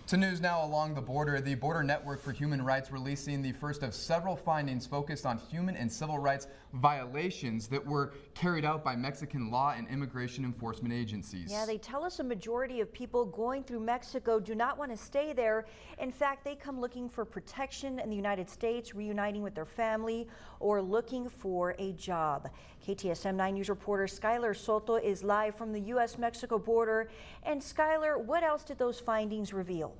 To news now along the Border Network for Human Rights releasing the first of several findings focused on human and civil rights violations that were carried out by Mexican law and immigration enforcement agencies. Yeah, they tell us a majority of people going through Mexico do not want to stay there. In fact, they come looking for protection in the United States, reuniting with their family, or looking for a job. KTSM 9 News reporter Skylar Soto is live from the U.S.-Mexico border. And Skylar, what else did those findings reveal?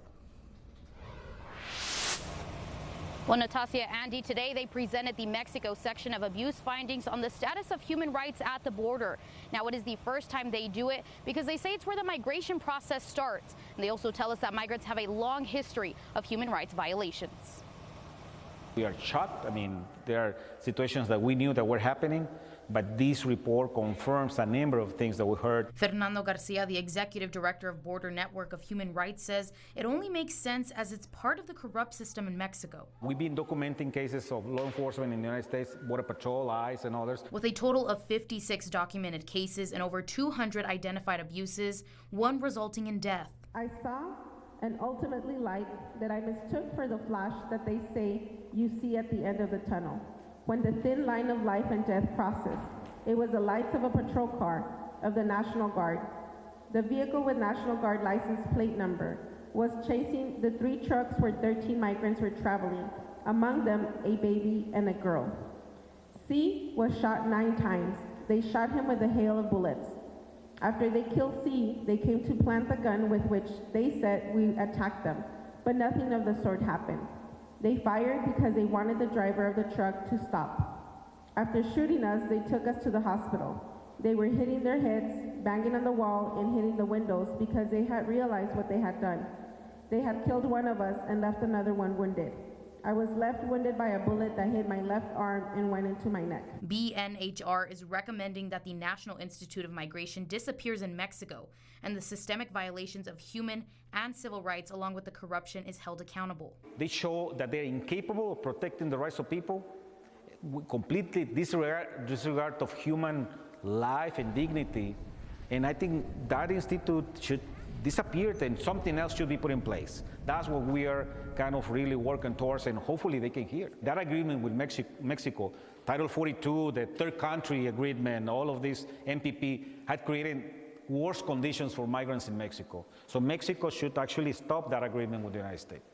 Well, Natasha, Andy, today they presented the Mexico section of abuse findings on the status of human rights at the border. Now, it is the first time they do it because they say it's where the migration process starts. And they also tell us that migrants have a long history of human rights violations. We are shocked. I mean, there are situations that we knew that were happening, but this report confirms a number of things that we heard. Fernando Garcia, the executive director of Border Network of Human Rights, says it only makes sense as it's part of the corrupt system in Mexico. We've been documenting cases of law enforcement in the United States, Border Patrol, ICE, and others. With a total of 56 documented cases and over 200 identified abuses, one resulting in death. I saw and ultimately light that I mistook for the flash that they say you see at the end of the tunnel. When the thin line of life and death process, it was the lights of a patrol car of the National Guard. The vehicle with National Guard license plate number was chasing the 3 trucks where 13 migrants were traveling, among them a baby and a girl. C was shot 9 times. They shot him with a hail of bullets. After they killed C, they came to plant the gun with which they said we attacked them, but nothing of the sort happened. They fired because they wanted the driver of the truck to stop. After shooting us, they took us to the hospital. They were hitting their heads, banging on the wall, and hitting the windows because they had realized what they had done. They had killed one of us and left another one wounded. I was left wounded by a bullet that hit my left arm and went into my neck. BNHR is recommending that the National Institute of Migration disappears in Mexico, and the systemic violations of human and civil rights along with the corruption is held accountable. They show that they're incapable of protecting the rights of people, completely disregard of human life and dignity, and I think that institute should disappear and something else should be put in place. That's what we are kind of really working towards, and hopefully they can hear. That agreement with Mexico, Title 42, the third country agreement, all of this MPP had created worse conditions for migrants in Mexico. So Mexico should actually stop that agreement with the United States.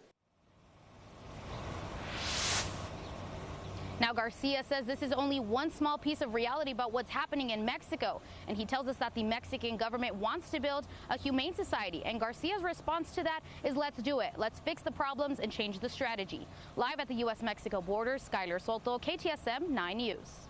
Now, Garcia says this is only one small piece of reality about what's happening in Mexico. And he tells us that the Mexican government wants to build a humane society. And Garcia's response to that is, let's do it. Let's fix the problems and change the strategy. Live at the U.S.-Mexico border, Skylar Soto, KTSM 9 News.